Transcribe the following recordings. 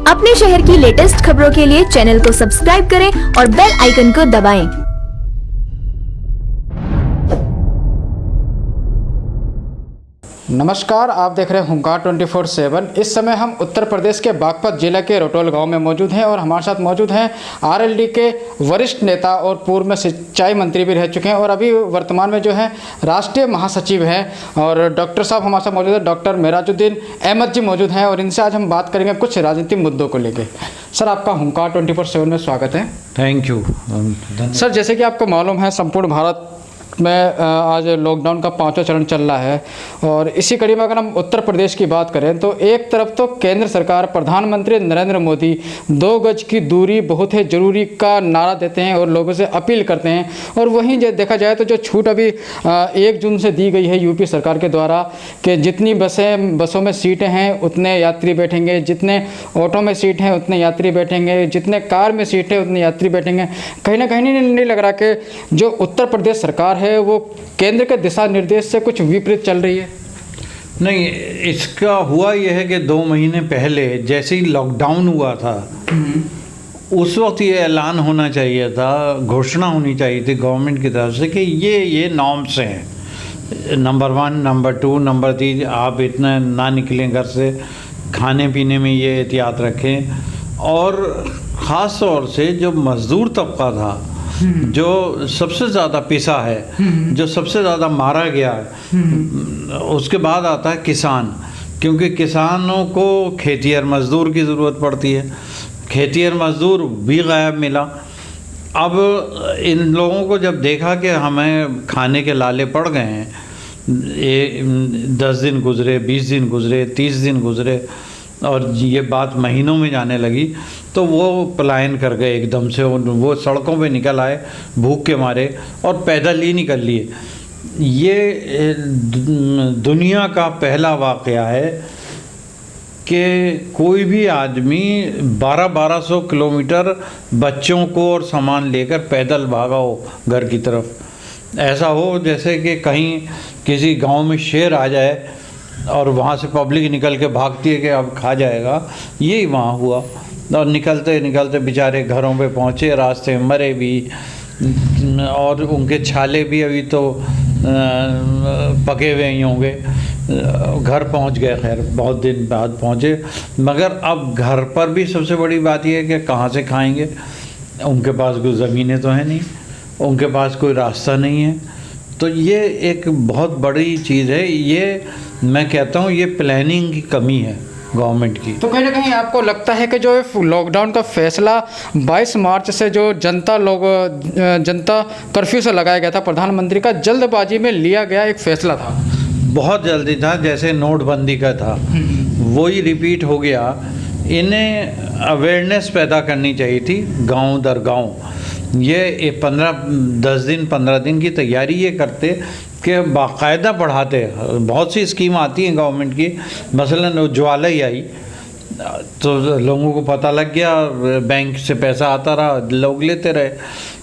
अपने शहर की लेटेस्ट खबरों के लिए चैनल को सब्सक्राइब करें और बेल आइकन को दबाएं। नमस्कार, आप देख रहे हैं हुंकार 24/7। इस समय हम उत्तर प्रदेश के बागपत जिला के रोटोल गांव में मौजूद हैं और हमारे साथ मौजूद हैं आरएलडी के वरिष्ठ नेता और पूर्व में सिंचाई मंत्री भी रह चुके हैं और अभी वर्तमान में जो है राष्ट्रीय महासचिव हैं। और डॉक्टर साहब हमारे साथ मौजूद है, डॉक्टर मेराजुद्दीन अहमद जी मौजूद हैं और इनसे आज हम बात करेंगे कुछ राजनीतिक मुद्दों को लेकर। सर, आपका हुंकार 24/7 में स्वागत है। थैंक यू सर, जैसे कि आपको मालूम है, संपूर्ण भारत में आज लॉकडाउन का 5वां चरण चल रहा है और इसी कड़ी में अगर हम उत्तर प्रदेश की बात करें तो एक तरफ तो केंद्र सरकार, प्रधानमंत्री नरेंद्र मोदी 2 गज की दूरी बहुत है ज़रूरी का नारा देते हैं और लोगों से अपील करते हैं। और वहीं देखा जाए तो जो छूट अभी 1 जून से दी गई है यूपी सरकार के द्वारा कि जितनी बसों में सीटें हैं उतने यात्री बैठेंगे, जितने ऑटो में सीट हैं उतने यात्री बैठेंगे, जितने कार में सीट है उतने यात्री बैठेंगे। कहीं ना कहीं नहीं लग रहा कि जो उत्तर प्रदेश सरकार है वो केंद्र के दिशा निर्देश से कुछ विपरीत चल रही है? नहीं, इसका हुआ यह है कि 2 महीने पहले जैसे ही लॉकडाउन हुआ था उस वक्त ये ऐलान होना चाहिए था, घोषणा होनी चाहिए थी गवर्नमेंट की तरफ से कि ये नॉर्म्स हैं। नंबर 1, नंबर 2, नंबर 3, आप इतना ना निकलें घर से, खाने पीने में ये एहतियात रखें। और ख़ास तौर से जो मज़दूर तबका था, जो सबसे ज़्यादा पिसा है, जो सबसे ज़्यादा मारा गया है, उसके बाद आता है किसान, क्योंकि किसानों को खेतिहर मज़दूर की ज़रूरत पड़ती है। खेतिहर मज़दूर भी गायब मिला। अब इन लोगों को जब देखा कि हमें खाने के लाले पड़ गए हैं, 10 दिन गुजरे, 20 दिन गुजरे, 30 दिन गुजरे और ये बात महीनों में जाने लगी, तो वो पलायन कर गए एकदम से। वो सड़कों पे निकल आए भूख के मारे और पैदल ही निकल लिए। ये दुनिया का पहला वाक़या है कि कोई भी आदमी 1200 किलोमीटर बच्चों को और सामान लेकर पैदल भागा हो घर की तरफ। ऐसा हो जैसे कि कहीं किसी गांव में शेर आ जाए और वहाँ से पब्लिक निकल के भागती है कि अब खा जाएगा। यही वहाँ हुआ और निकलते निकलते बेचारे घरों पे पहुँचे, रास्ते में मरे भी और उनके छाले भी अभी तो पके हुए ही होंगे। घर पहुँच गए, खैर बहुत दिन बाद पहुँचे, मगर अब घर पर भी सबसे बड़ी बात यह है कि कहाँ से खाएंगे। उनके पास कोई ज़मीनें तो हैं नहीं, उनके पास कोई रास्ता नहीं है। तो ये एक बहुत बड़ी चीज़ है। ये मैं कहता हूँ ये प्लानिंग की कमी है गवर्नमेंट की। तो कहीं ना कहीं आपको लगता है कि जो लॉकडाउन का फैसला 22 मार्च से जो जनता कर्फ्यू से लगाया गया था, प्रधानमंत्री का जल्दबाजी में लिया गया एक फैसला था, बहुत जल्दी था, जैसे नोटबंदी का था वही रिपीट हो गया। इन्हें अवेयरनेस पैदा करनी चाहिए थी गांव दर गांव। ये 15 दिन की तैयारी ये करते कि बाकायदा बढ़ाते। बहुत सी स्कीम आती हैं गवर्नमेंट की, मसलन उज्ज्वला ही आई तो लोगों को पता लग गया, बैंक से पैसा आता रहा, लोग लेते रहे।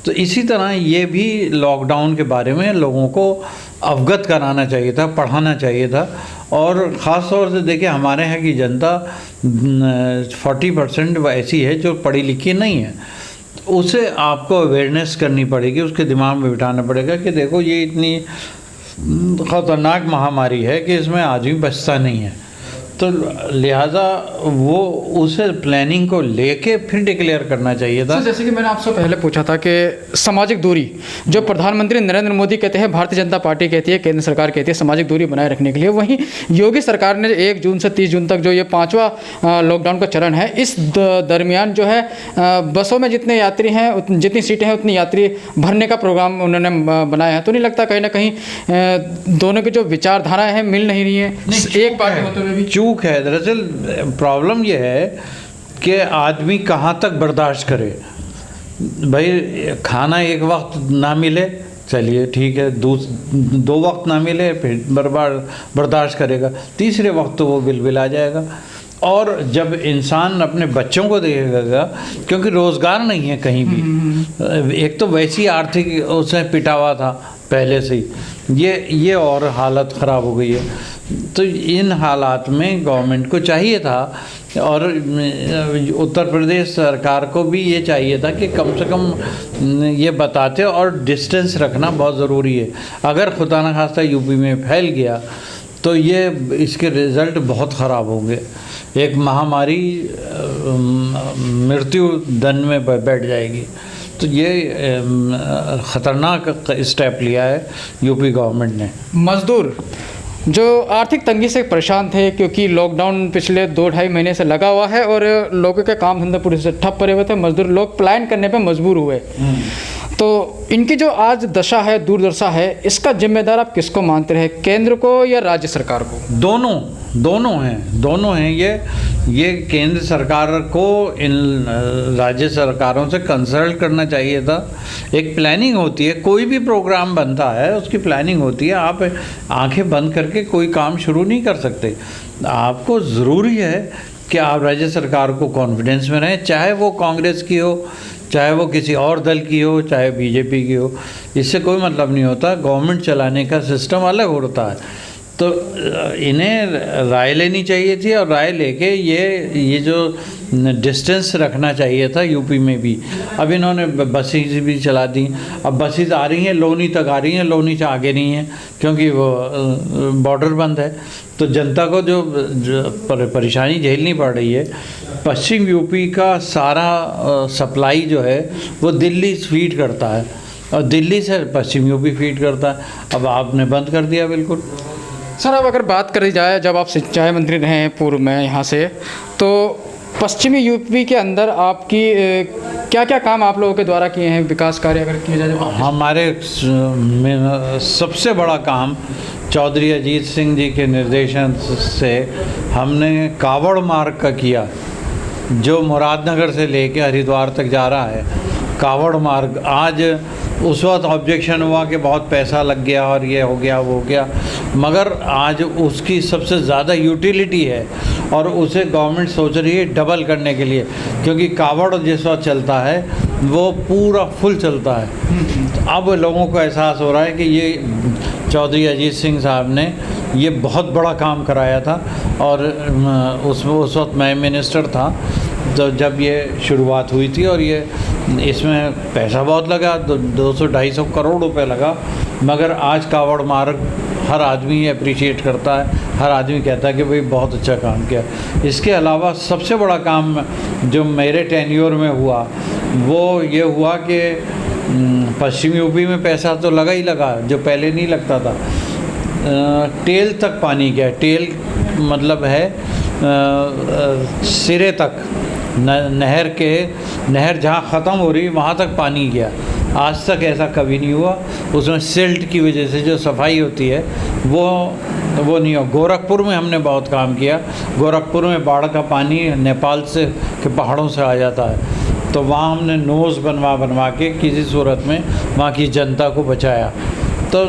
तो इसी तरह ये भी लॉकडाउन के बारे में लोगों को अवगत कराना चाहिए था, पढ़ाना चाहिए था। और ख़ास तौर से देखिए, हमारे यहाँ की जनता 40% ऐसी है जो पढ़ी लिखी नहीं है। उसे आपको अवेयरनेस करनी पड़ेगी, उसके दिमाग में बिठाना पड़ेगा कि देखो ये इतनी ख़तरनाक महामारी है कि इसमें आदमी बचता नहीं है। तो लिहाजा वो उसे प्लानिंग को लेके फिर डिक्लेयर करना चाहिए था। जैसे कि मैंने आपसे पहले पूछा था कि सामाजिक दूरी जो प्रधानमंत्री नरेंद्र मोदी कहते हैं, भारतीय जनता पार्टी कहती है, केंद्र सरकार कहती है सामाजिक दूरी बनाए रखने के लिए, वहीं योगी सरकार ने 1 जून से 30 जून तक जो ये 5वां लॉकडाउन का चरण है, इस दरमियान जो है बसों में जितने यात्री हैं, जितनी सीटें हैं उतनी यात्री भरने का प्रोग्राम उन्होंने बनाया है। तो नहीं लगता कहीं ना कहीं दोनों की जो विचारधारा है मिल नहीं रही है एक पार्टी होते हुए भी? चूक है। दरअसल प्रॉब्लम यह है कि आदमी कहाँ तक बर्दाश्त करे। भाई खाना एक वक्त ना मिले, चलिए ठीक है, 2 वक्त ना मिले फिर बर्दाश्त करेगा, तीसरे वक्त तो वो बिल आ जाएगा। और जब इंसान अपने बच्चों को देखेगा, क्योंकि रोज़गार नहीं है कहीं भी, एक तो वैसी आर्थिक उसने पिटा हुआ था पहले से ही, ये और हालत ख़राब हो गई है। तो इन हालात में गवर्नमेंट को चाहिए था और उत्तर प्रदेश सरकार को भी ये चाहिए था कि कम से कम ये बताते, और डिस्टेंस रखना बहुत ज़रूरी है। अगर खुदा न खास्ता यूपी में फैल गया तो ये इसके रिज़ल्ट बहुत ख़राब होंगे। एक महामारी मृत्यु दंड में बैठ जाएगी। तो ये ख़तरनाक स्टेप लिया है यूपी गवर्नमेंट ने। मज़दूर जो आर्थिक तंगी से परेशान थे, क्योंकि लॉकडाउन पिछले 2-2.5 महीने से लगा हुआ है और लोगों के काम धंधे पूरी से ठप पड़े हुए थे, मजदूर लोग पलायन करने पे मजबूर हुए। तो इनकी जो आज दशा है, दुर्दशा है, इसका जिम्मेदार आप किसको मानते रहे, केंद्र को या राज्य सरकार को? दोनों हैं। ये केंद्र सरकार को इन राज्य सरकारों से कंसल्ट करना चाहिए था। एक प्लानिंग होती है, कोई भी प्रोग्राम बनता है उसकी प्लानिंग होती है। आप आंखें बंद करके कोई काम शुरू नहीं कर सकते। आपको ज़रूरी है कि आप राज्य सरकार को कॉन्फिडेंस में रहें, चाहे वो कांग्रेस की हो, चाहे वो किसी और दल की हो, चाहे बीजेपी की हो, इससे कोई मतलब नहीं होता। गवर्नमेंट चलाने का सिस्टम अलग होता है। तो इन्हें राय लेनी चाहिए थी, और राय लेके ये जो डिस्टेंस रखना चाहिए था यूपी में भी। अब इन्होंने बसें भी चला दी। अब बसें आ रही हैं, लोनी तक आ रही हैं, लोनी से आगे नहीं है क्योंकि वो बॉर्डर बंद है। तो जनता को जो परेशानी झेलनी पड़ रही है, पश्चिम यूपी का सारा सप्लाई जो है वो दिल्ली फीड करता है, और दिल्ली से पश्चिम यूपी फीड करता है। अब आपने बंद कर दिया बिल्कुल। सर, अब अगर बात करी जाए, जब आप सिंचाई मंत्री रहे हैं पूर्व में यहाँ से, तो पश्चिमी यूपी के अंदर आपकी क्या क्या काम आप लोगों के द्वारा किए हैं, विकास कार्य अगर किए जाए? हमारे सबसे बड़ा काम चौधरी अजीत सिंह जी के निर्देशन से हमने कावड़ मार्ग का किया, जो मुरादनगर से लेके हरिद्वार तक जा रहा है। कावड़ मार्ग आज, उस वक्त ऑब्जेक्शन हुआ कि बहुत पैसा लग गया और ये हो गया वो हो गया, मगर आज उसकी सबसे ज़्यादा यूटिलिटी है, और उसे गवर्नमेंट सोच रही है डबल करने के लिए, क्योंकि कावड़ जिस वक्त चलता है वो पूरा फुल चलता है। तो अब लोगों को एहसास हो रहा है कि ये चौधरी अजीत सिंह साहब ने ये बहुत बड़ा काम कराया था, और उस वक्त मैं मिनिस्टर था तो जब ये शुरुआत हुई थी, और ये इसमें पैसा बहुत लगा, 200-250 करोड़ रुपए लगा, मगर आज कावड़ मार्ग हर आदमी अप्रिशिएट करता है, हर आदमी कहता है कि भाई बहुत अच्छा काम किया। इसके अलावा सबसे बड़ा काम जो मेरे टेन्योर में हुआ वो ये हुआ कि पश्चिम यूपी में पैसा तो लगा ही लगा, जो पहले नहीं लगता था। टेल तक पानी गया। टेल मतलब है सिरे तक, नहर जहाँ ख़त्म हो रही वहाँ तक पानी गया। आज तक ऐसा कभी नहीं हुआ। उसमें सिल्ट की वजह से जो सफाई होती है वो नहीं हो। गोरखपुर में हमने बहुत काम किया। गोरखपुर में बाढ़ का पानी नेपाल से के पहाड़ों से आ जाता है, तो वहाँ हमने नोज़ बनवा के किसी सूरत में वहाँ की जनता को बचाया। तो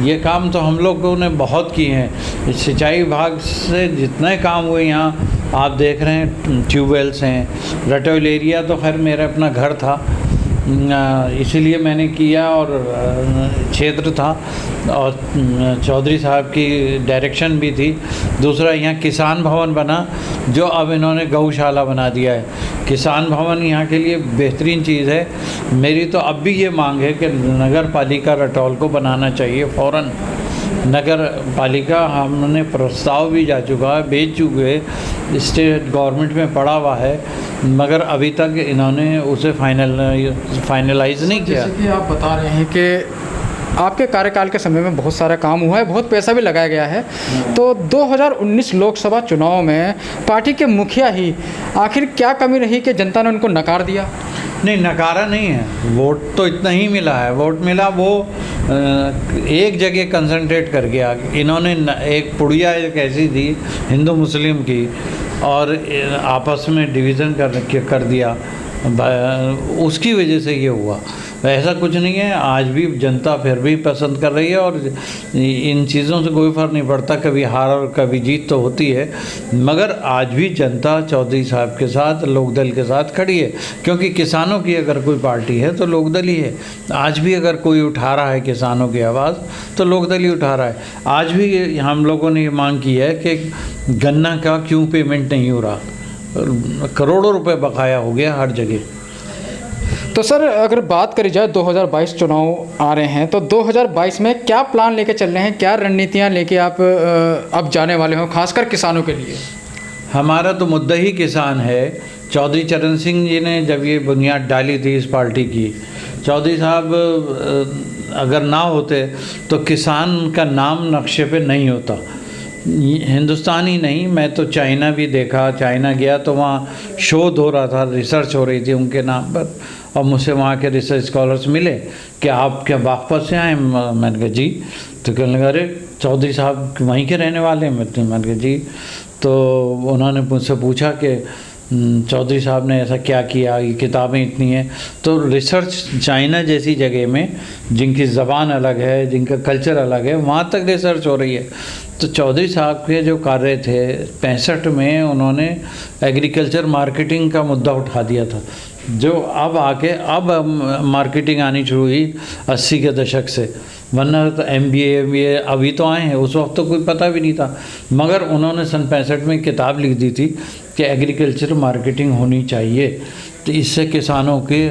ये काम तो हम लोगों ने बहुत किए हैं। सिंचाई विभाग से जितने काम हुए यहाँ आप देख रहे हैं, ट्यूबवेल्स हैं। रटौल एरिया तो खैर मेरा अपना घर था, इसीलिए मैंने किया, और क्षेत्र था, और चौधरी साहब की डायरेक्शन भी थी। दूसरा यहाँ किसान भवन बना, जो अब इन्होंने गौशाला बना दिया है। किसान भवन यहाँ के लिए बेहतरीन चीज़ है। मेरी तो अब भी ये मांग है कि नगर पालिका रटौल को बनाना चाहिए फ़ौरन। नगर पालिका हमने प्रस्ताव भी जा चुका है, भेज चुके, स्टेट गवर्नमेंट में पड़ा हुआ है, मगर अभी तक इन्होंने उसे फाइनलाइज नहीं किया। जैसे कि आप बता रहे हैं कि आपके कार्यकाल के समय में बहुत सारा काम हुआ है, बहुत पैसा भी लगाया गया है, तो 2019 लोकसभा चुनाव में पार्टी के मुखिया ही आखिर क्या कमी रही कि जनता ने उनको नकार दिया? नहीं, नकारा नहीं है, वोट तो इतना ही मिला है। वोट मिला वो एक जगह कंसंट्रेट कर गया। इन्होंने एक पुड़िया एक ऐसी थी हिंदू मुस्लिम की, और आपस में डिवीज़न कर दिया, उसकी वजह से ये हुआ। ऐसा कुछ नहीं है। आज भी जनता फिर भी पसंद कर रही है, और इन चीज़ों से कोई फ़र्क नहीं पड़ता। कभी हार और कभी जीत तो होती है, मगर आज भी जनता चौधरी साहब के साथ, लोकदल के साथ खड़ी है। क्योंकि किसानों की अगर कोई पार्टी है तो लोकदल ही है। आज भी अगर कोई उठा रहा है किसानों की आवाज़ तो लोकदल ही उठा रहा है। आज भी हम लोगों ने ये मांग की है कि गन्ना का क्यों पेमेंट नहीं हो रहा। करोड़ों रुपए बकाया हो गया हर जगह। तो सर अगर बात करी जाए 2022 चुनाव आ रहे हैं, तो 2022 में क्या प्लान लेके चल रहे हैं, क्या रणनीतियां लेके आप अब जाने वाले हो, खासकर किसानों के लिए? हमारा तो मुद्दा ही किसान है। चौधरी चरण सिंह जी ने जब ये बुनियाद डाली थी इस पार्टी की, चौधरी साहब अगर ना होते तो किसान का नाम नक्शे पे नहीं होता। हिंदुस्तान ही नहीं, मैं तो चाइना भी देखा, चाइना गया तो वहाँ शोध हो रहा था, रिसर्च हो रही थी उनके नाम पर, और मुझसे वहाँ के रिसर्च स्कॉलर्स मिले कि आप क्या बागपत से आए? मैंने कहा जी। तो कहने लगा अरे चौधरी साहब वहीं के रहने वाले हैं? मैंने कहा जी। तो उन्होंने मुझसे पूछा कि चौधरी साहब ने ऐसा क्या किया, ये किताबें इतनी हैं। तो रिसर्च चाइना जैसी जगह में, जिनकी ज़बान अलग है, जिनका कल्चर अलग है, वहाँ तक रिसर्च हो रही है। तो चौधरी साहब के जो कार्य थे 65 में, उन्होंने एग्रीकल्चर मार्केटिंग का मुद्दा उठा दिया था, जो अब आके अब मार्केटिंग आनी शुरू हुई 80 के दशक से, वरना तो MBA अभी तो आए हैं, उस वक्त तो कोई पता भी नहीं था। मगर उन्होंने सन 65 में किताब लिख दी थी कि एग्रीकल्चर मार्केटिंग होनी चाहिए। तो इससे किसानों के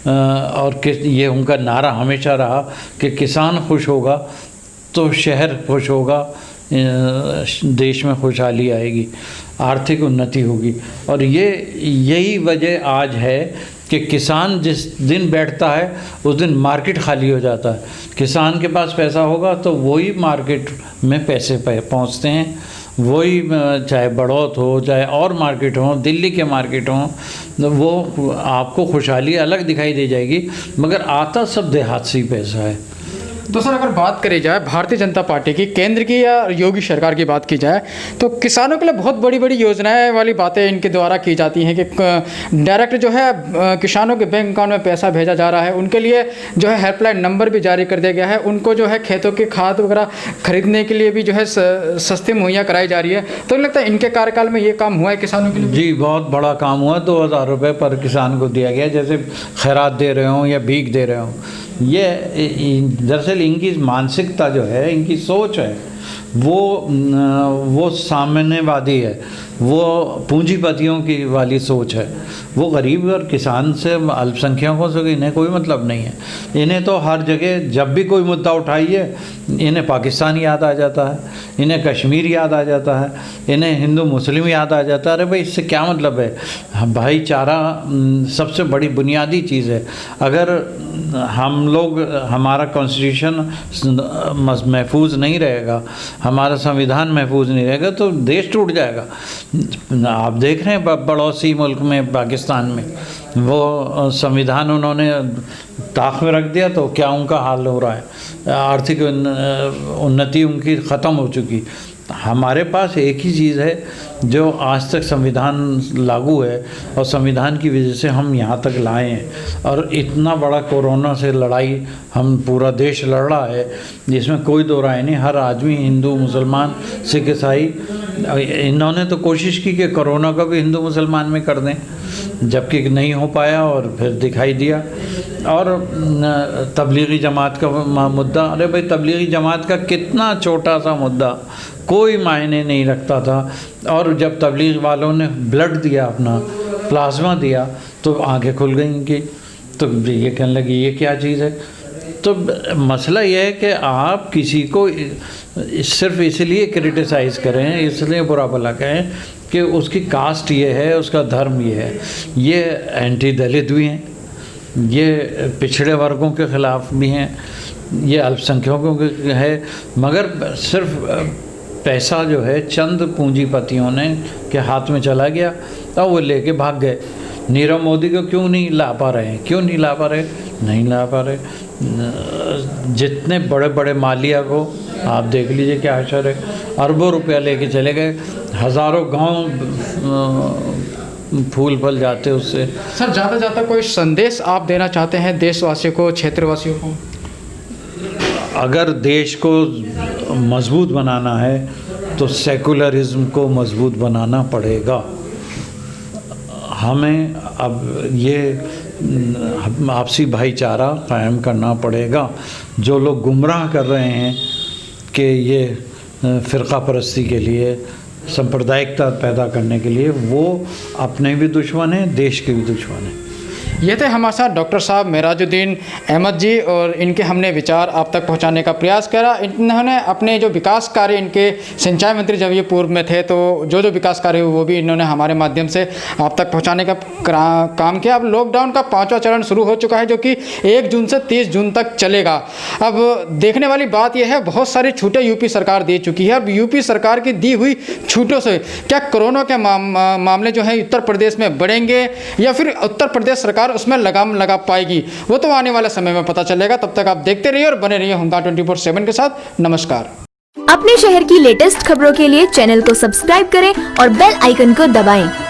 और ये उनका नारा हमेशा रहा कि किसान खुश होगा तो शहर खुश होगा, देश में खुशहाली आएगी, आर्थिक उन्नति होगी। और यही वजह आज है कि किसान जिस दिन बैठता है उस दिन मार्केट खाली हो जाता है। किसान के पास पैसा होगा तो वही मार्केट में पैसे पहुंचते हैं, वही चाहे बड़ौत हो, चाहे और मार्केट हो, दिल्ली के मार्केट हो, वो आपको खुशहाली अलग दिखाई दे जाएगी, मगर आता सब देहात से ही पैसा है। तो सर अगर बात करी जाए भारतीय जनता पार्टी की, केंद्र की या योगी सरकार की बात की जाए, तो किसानों के लिए बहुत बड़ी बड़ी योजनाएं वाली बातें इनके द्वारा की जाती हैं कि डायरेक्ट जो है किसानों के बैंक अकाउंट में पैसा भेजा जा रहा है। उनके लिए जो है हेल्पलाइन नंबर भी जारी कर दिया गया है। उनको जो है खेतों की खाद वगैरह खरीदने के लिए भी जो है सस्ती मुहैया कराई जा रही है। तो लगता है इनके कार्यकाल में ये काम हुआ है किसानों के लिए? जी, बहुत बड़ा काम हुआ। 2000 रुपये पर किसान को दिया गया, जैसे खैरात दे रहे हों या भीख दे रहे हों। ये दरअसल इनकी मानसिकता जो है, इनकी सोच है, वो साम्यवादी है, वो पूंजीपतियों की वाली सोच है। वो गरीब और किसान से, अल्पसंख्यकों से इन्हें कोई मतलब नहीं है। इन्हें तो हर जगह जब भी कोई मुद्दा उठाइए, इन्हें पाकिस्तान याद आ जाता है, इन्हें कश्मीर याद आ जाता है, इन्हें हिंदू मुस्लिम याद आ जाता है। अरे भाई, इससे क्या मतलब है? भाईचारा सबसे बड़ी बुनियादी चीज़ है। अगर हम लोग, हमारा कॉन्स्टिट्यूशन महफूज नहीं रहेगा, हमारा संविधान महफूज नहीं रहेगा, तो देश टूट जाएगा। आप देख रहे हैं पड़ोसी मुल्क में, पाकिस्तान में, वो संविधान उन्होंने ताक में रख दिया तो क्या उनका हाल हो रहा है। आर्थिक उन्नति उनकी ख़त्म हो चुकी। हमारे पास एक ही चीज़ है जो आज तक संविधान लागू है, और संविधान की वजह से हम यहाँ तक लाए हैं। और इतना बड़ा कोरोना से लड़ाई हम पूरा देश लड़ रहा है, जिसमें कोई दो राय नहीं। हर आदमी, हिंदू, मुसलमान, सिख, ईसाई, इन्होंने तो कोशिश की कि कोरोना को भी हिंदू मुसलमान में कर दें, जबकि नहीं हो पाया और फिर दिखाई दिया। और तबलीगी जमात का मुद्दा, अरे भाई, तबलीगी जमात का कितना छोटा सा मुद्दा, कोई मायने नहीं रखता था। और जब तबलीग वालों ने ब्लड दिया, अपना प्लाज्मा दिया, तो आंखें खुल गई इनकी। तो ये कहने लगी ये क्या चीज़ है। तो मसला ये है कि आप किसी को सिर्फ इसलिए क्रिटिसाइज़ करें, इसलिए बुरा भला कहें कि उसकी कास्ट ये है, उसका धर्म ये है। ये एंटी दलित भी हैं, ये पिछड़े वर्गों के ख़िलाफ़ भी हैं, ये अल्पसंख्यकों के है। मगर सिर्फ पैसा जो है चंद पूंजीपतियों ने के हाथ में चला गया, तो वो लेके भाग गए। नीरव मोदी को क्यों नहीं ला पा रहे हैं? क्यों नहीं ला पा रहे? नहीं ला पा रहे। जितने बड़े बड़े मालिया को आप देख लीजिए क्या असर है, अरबों रुपया लेके चले गए, हज़ारों गांव फूल फल जाते उससे। सर ज़्यादा ज़्यादा कोई संदेश आप देना चाहते हैं देशवासियों को, क्षेत्रवासियों को? अगर देश को मजबूत बनाना है तो सेकुलरिज्म को मजबूत बनाना पड़ेगा। हमें अब ये आपसी भाईचारा कायम करना पड़ेगा। जो लोग गुमराह कर रहे हैं कि ये फ़िरका परस्ती के लिए, सांप्रदायिकता पैदा करने के लिए, वो अपने भी दुश्मन हैं, देश के भी दुश्मन हैं। ये थे हमारे साथ डॉक्टर साहब मेराजुद्दीन अहमद जी, और इनके हमने विचार आप तक पहुंचाने का प्रयास करा। इन्होंने अपने जो विकास कार्य, इनके सिंचाई मंत्री जब ये पूर्व में थे, तो जो विकास कार्य हुए वो भी इन्होंने हमारे माध्यम से आप तक पहुंचाने का काम किया। अब लॉकडाउन का 5वां चरण शुरू हो चुका है, जो कि 1 जून से 30 जून तक चलेगा। अब देखने वाली बात यह है, बहुत सारी छूटें यूपी सरकार दे चुकी है। अब यूपी सरकार की दी हुई छूटों से क्या कोरोना के मामले जो है उत्तर प्रदेश में बढ़ेंगे, या फिर उत्तर प्रदेश सरकार उसमें लगाम लगा पाएगी, वो तो आने वाले समय में पता चलेगा। तब तक आप देखते रहिए और बने रहिए होमगार्ड 24/7 के साथ। नमस्कार। अपने शहर की लेटेस्ट खबरों के लिए चैनल को सब्सक्राइब करें और बेल आइकन को दबाएं।